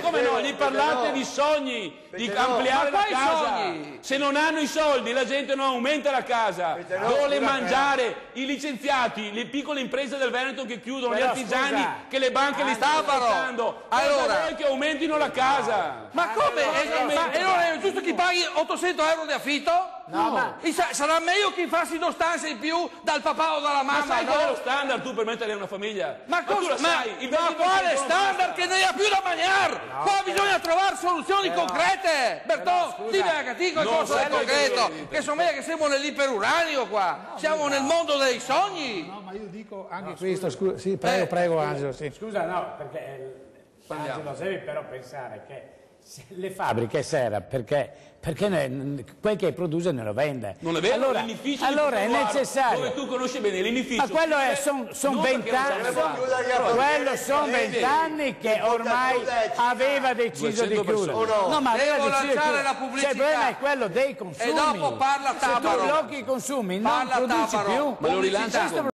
come no? Gli parlate di sogni, di ampliare la casa. Se non hanno i soldi, la gente non aumenta la casa. Vuole mangiare, i licenziati, le piccole imprese del Veneto che chiudono, gli artigiani che le banche li stanno aspettando. Allora che aumentino la casa. Ma come? E non è giusto che paghi 800 euro di affitto? No. Sarà meglio che fassi due stanze in più dal papà o dalla mamma. Ma sai qual è lo standard tu per mettere una famiglia? Ma cosa? Ma quale standard che non ha più da mangiare? Qua bisogna trovare soluzioni concrete. Bertò, dimmi che cosa è concreto. Che sono meglio che siamo nell'iperuranio qua. Siamo nel mondo dei sogni. No, ma io dico anche questo, scusa, sì, prego Angelo. Sì. Scusa, no, perché Angelo devi però pensare che le fabbriche servono perché quel che produce non lo vende. Non è vero, l'inificio allora è necessario. Dove tu conosci bene l'inificio. Ma quello sono 20 anni. Quello sono 20 anni che ormai aveva deciso di chiudere. No, ma devo lanciare la pubblicità. Il problema è quello dei consumi. E dopo parla Tabaro. Se tu blocchi i consumi non produci più. Ma lo rilancia.